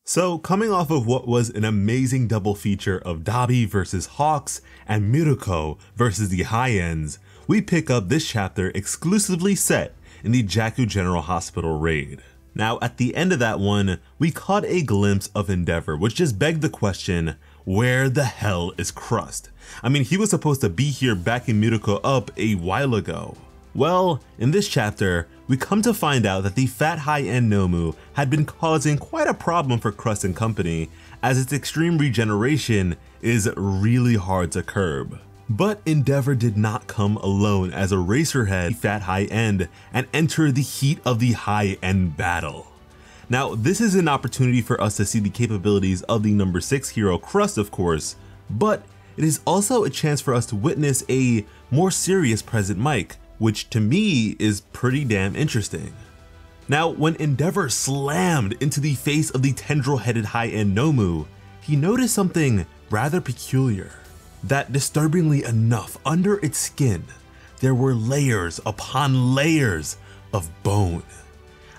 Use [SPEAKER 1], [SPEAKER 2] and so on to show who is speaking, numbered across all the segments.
[SPEAKER 1] So coming off of what was an amazing double feature of Dabi versus Hawks and Mirko versus the High Ends, we pick up this chapter exclusively set in the Jakku General Hospital raid. Now at the end of that one, we caught a glimpse of Endeavor, which just begged the question, where the hell is Crust? I mean, he was supposed to be here backing Mirko up a while ago. Well, in this chapter, we come to find out that the fat high-end Nomu had been causing quite a problem for Crust and company, as its extreme regeneration is really hard to curb. But Endeavor did not come alone as Eraserhead fat high-end and enter the heat of the high-end battle. Now, this is an opportunity for us to see the capabilities of the number 6 hero Crust, of course, but it is also a chance for us to witness a more serious Present Mic, which to me is pretty damn interesting. Now, when Endeavor slammed into the face of the tendril-headed high-end Nomu, he noticed something rather peculiar. That disturbingly enough, under its skin, there were layers upon layers of bone.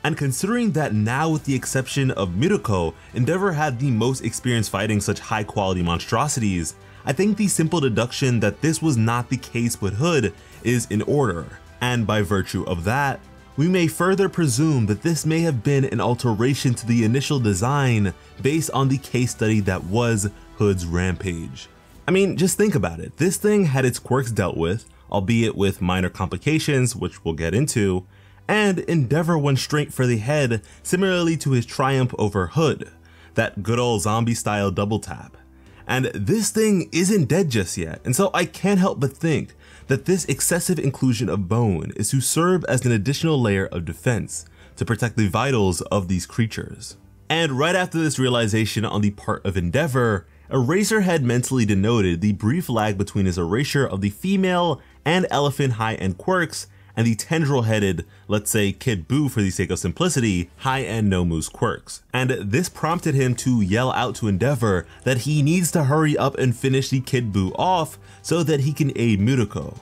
[SPEAKER 1] And considering that now, with the exception of Mirko, Endeavor had the most experience fighting such high quality monstrosities, I think the simple deduction that this was not the case with Hood is in order, and by virtue of that, we may further presume that this may have been an alteration to the initial design based on the case study that was Hood's Rampage. I mean, just think about it. This thing had its quirks dealt with, albeit with minor complications, which we'll get into, and Endeavor went straight for the head, similarly to his triumph over Hood, that good old zombie style double tap. And this thing isn't dead just yet, and so I can't help but think that this excessive inclusion of bone is to serve as an additional layer of defense to protect the vitals of these creatures. And right after this realization on the part of Endeavor, Eraserhead mentally denoted the brief lag between his erasure of the female and elephant high-end quirks and the tendril-headed, let's say Kid Buu for the sake of simplicity, high-end Nomu's quirks. And this prompted him to yell out to Endeavor that he needs to hurry up and finish the Kid Buu off so that he can aid Mirko.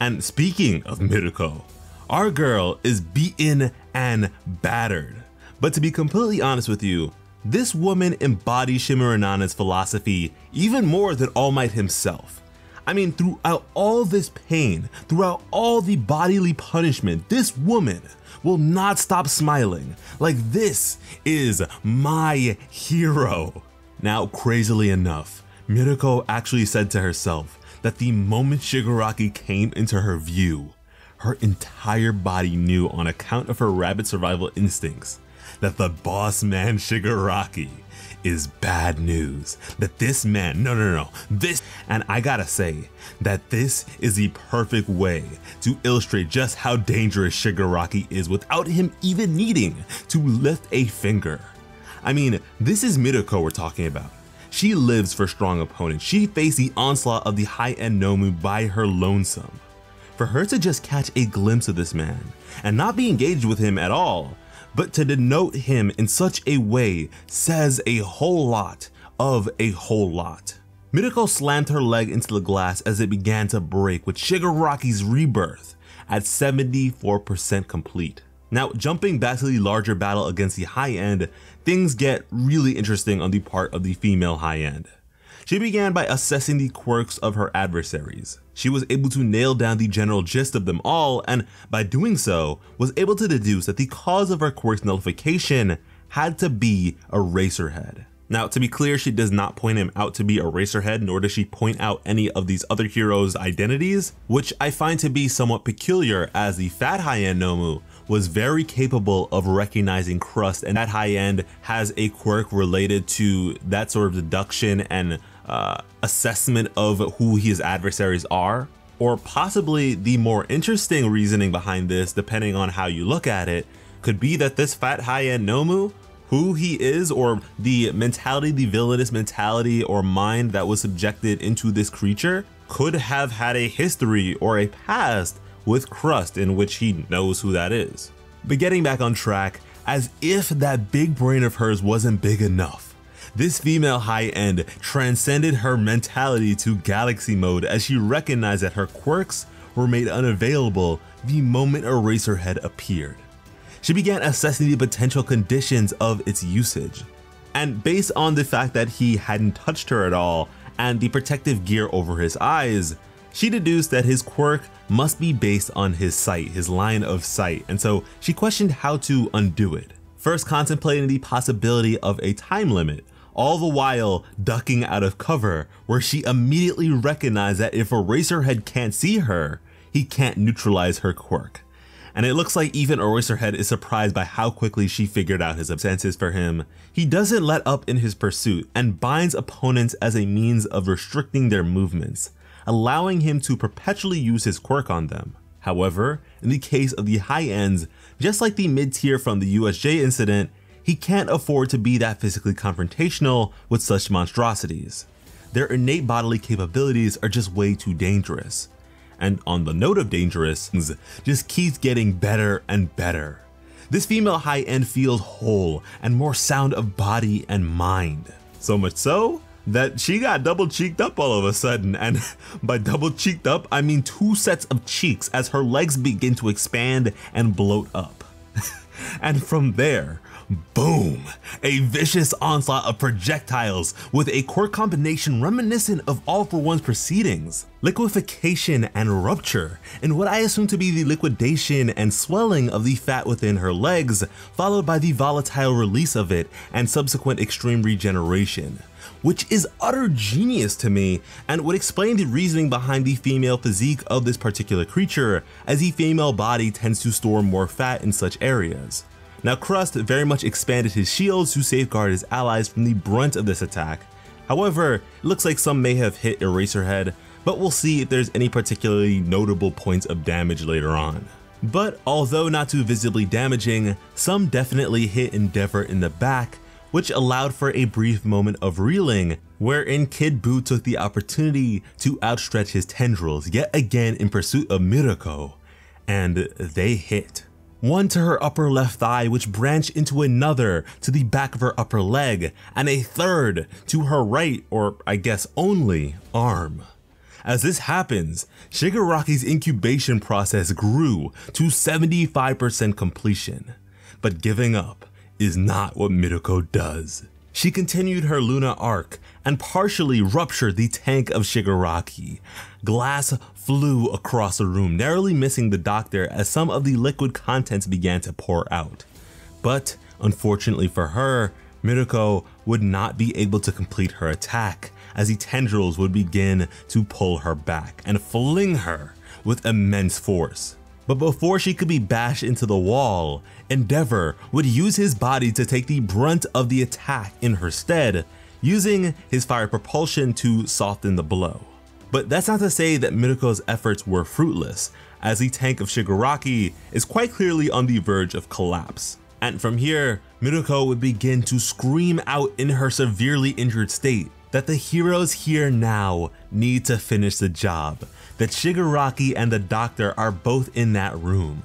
[SPEAKER 1] And speaking of Mirko, our girl is beaten and battered. But to be completely honest with you, this woman embodies Shimura philosophy even more than All Might himself. I mean, throughout all this pain, throughout all the bodily punishment, this woman will not stop smiling. Like, this is my hero. Now, crazily enough, Mirko actually said to herself that the moment Shigaraki came into her view, her entire body knew on account of her rabid survival instincts that the boss man Shigaraki is bad news. That this man, this, and I gotta say that this is the perfect way to illustrate just how dangerous Shigaraki is without him even needing to lift a finger. I mean, this is Mirko we're talking about. She lives for strong opponents. She faced the onslaught of the high-end Nomu by her lonesome. For her to just catch a glimpse of this man and not be engaged with him at all, but to denote him in such a way says a whole lot of a whole lot. Mirko slammed her leg into the glass as it began to break with Shigaraki's rebirth at 74% complete. Now, jumping back to the larger battle against the high end, things get really interesting on the part of the female high end. She began by assessing the quirks of her adversaries. She was able to nail down the general gist of them all, and by doing so, was able to deduce that the cause of her quirk's nullification had to be Eraserhead. Now, to be clear, she does not point him out to be Eraserhead, nor does she point out any of these other heroes' identities, which I find to be somewhat peculiar, as the fat high-end Nomu was very capable of recognizing Crust, and that high-end has a quirk related to that sort of deduction and assessment of who his adversaries are. Or possibly the more interesting reasoning behind this, depending on how you look at it, could be that this fat high-end Nomu, who he is, or the mentality, the villainous mentality or mind that was subjected into this creature, could have had a history or a past with Crust in which he knows who that is. But getting back on track, as if that big brain of hers wasn't big enough, this female high-end transcended her mentality to galaxy mode as she recognized that her quirks were made unavailable the moment Eraserhead appeared. She began assessing the potential conditions of its usage, And based on the fact that he hadn't touched her at all and the protective gear over his eyes, she deduced that his quirk must be based on his sight, his line of sight, and so she questioned how to undo it. First contemplating the possibility of a time limit, all the while ducking out of cover, where she immediately recognized that if Eraserhead can't see her, he can't neutralize her quirk. And it looks like even Eraserhead is surprised by how quickly she figured out his senses for him. He doesn't let up in his pursuit and binds opponents as a means of restricting their movements, allowing him to perpetually use his quirk on them. However, in the case of the high ends, just like the mid-tier from the USJ incident, he can't afford to be that physically confrontational with such monstrosities. Their innate bodily capabilities are just way too dangerous. And on the note of dangerous, just keeps getting better and better. This female high end feels whole and more sound of body and mind. So much so that she got double cheeked up all of a sudden, and by double cheeked up I mean 2 sets of cheeks as her legs begin to expand and bloat up. And from there, boom, a vicious onslaught of projectiles with a quirk combination reminiscent of All for One's proceedings. Liquefaction and rupture in what I assume to be the liquidation and swelling of the fat within her legs, followed by the volatile release of it and subsequent extreme regeneration, which is utter genius to me and would explain the reasoning behind the female physique of this particular creature, as the female body tends to store more fat in such areas. Now Crust very much expanded his shields to safeguard his allies from the brunt of this attack. However, it looks like some may have hit Eraserhead, but we'll see if there's any particularly notable points of damage later on. But although not too visibly damaging, some definitely hit Endeavor in the back, which allowed for a brief moment of reeling, wherein Kid Buu took the opportunity to outstretch his tendrils yet again in pursuit of Mirko, and they hit. One to her upper left thigh, which branched into another to the back of her upper leg, and a third to her right, or I guess only, arm. As this happens, Shigaraki's incubation process grew to 75% completion, but giving up is not what Mirko does. She continued her Luna arc and partially ruptured the tank of Shigaraki. Glass flew across the room, narrowly missing the doctor as some of the liquid contents began to pour out. But unfortunately for her, Mirko would not be able to complete her attack, as the tendrils would begin to pull her back and fling her with immense force. But before she could be bashed into the wall, Endeavor would use his body to take the brunt of the attack in her stead, using his fire propulsion to soften the blow. But that's not to say that Mirko's efforts were fruitless, as the tank of Shigaraki is quite clearly on the verge of collapse. And from here, Mirko would begin to scream out in her severely injured state that the heroes here now need to finish the job, that Shigaraki and the doctor are both in that room.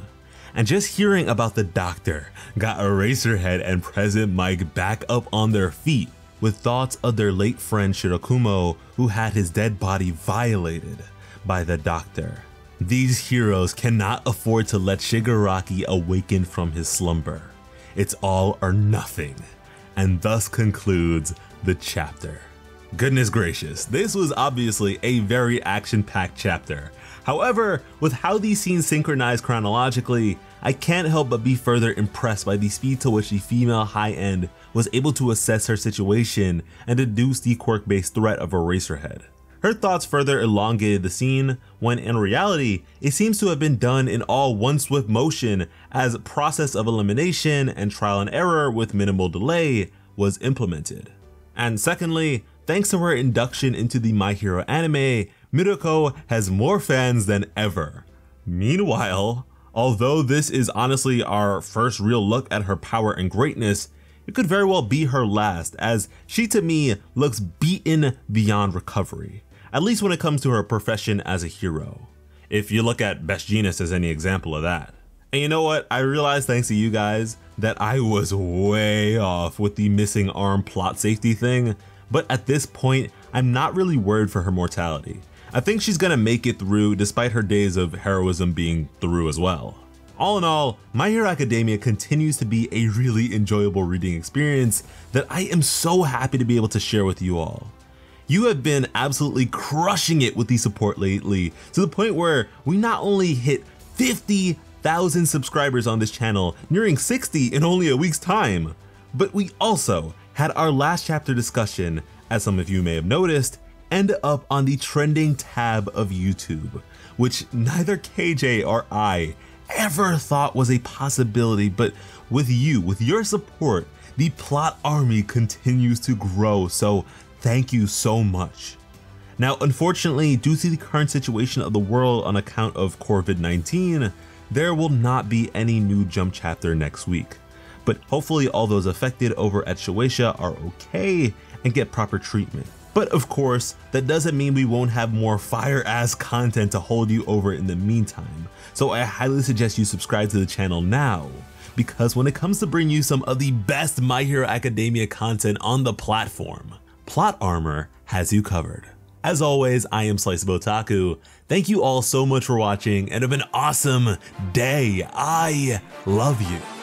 [SPEAKER 1] And just hearing about the doctor got Eraserhead and President Mike back up on their feet, with thoughts of their late friend Shirakumo, who had his dead body violated by the doctor. These heroes cannot afford to let Shigaraki awaken from his slumber. It's all or nothing, and thus concludes the chapter. Goodness gracious, this was obviously a very action-packed chapter. However, with how these scenes synchronized chronologically, I can't help but be further impressed by the speed to which the female high-end was able to assess her situation and deduce the quirk-based threat of Eraserhead. Her thoughts further elongated the scene, when in reality, it seems to have been done in all one swift motion, as process of elimination and trial and error with minimal delay was implemented. And secondly, thanks to her induction into the My Hero anime, Mirko has more fans than ever. Meanwhile, although this is honestly our first real look at her power and greatness, it could very well be her last, as she to me looks beaten beyond recovery, at least when it comes to her profession as a hero, if you look at Best Jeanist as any example of that. And you know what, I realized thanks to you guys that I was way off with the missing arm plot safety thing, but at this point, I'm not really worried for her mortality. I think she's gonna make it through despite her days of heroism being through as well. all in all, My Hero Academia continues to be a really enjoyable reading experience that I am so happy to be able to share with you all. You have been absolutely crushing it with the support lately, to the point where we not only hit 50,000 subscribers on this channel, nearing 60 in only a week's time, but we also had our last chapter discussion, as some of you may have noticed, end up on the trending tab of YouTube, which neither KJ or I ever thought was a possibility, but with your support, the plot army continues to grow, so thank you so much. Now, unfortunately, due to the current situation of the world on account of COVID-19, there will not be any new Jump chapter next week. But hopefully all those affected over at Shueisha are okay and get proper treatment. But of course, that doesn't mean we won't have more fire-ass content to hold you over in the meantime. So I highly suggest you subscribe to the channel now, because when it comes to bringing you some of the best My Hero Academia content on the platform, Plot Armor has you covered. As always, I am Sliceable Otaku. Thank you all so much for watching and have an awesome day. I love you.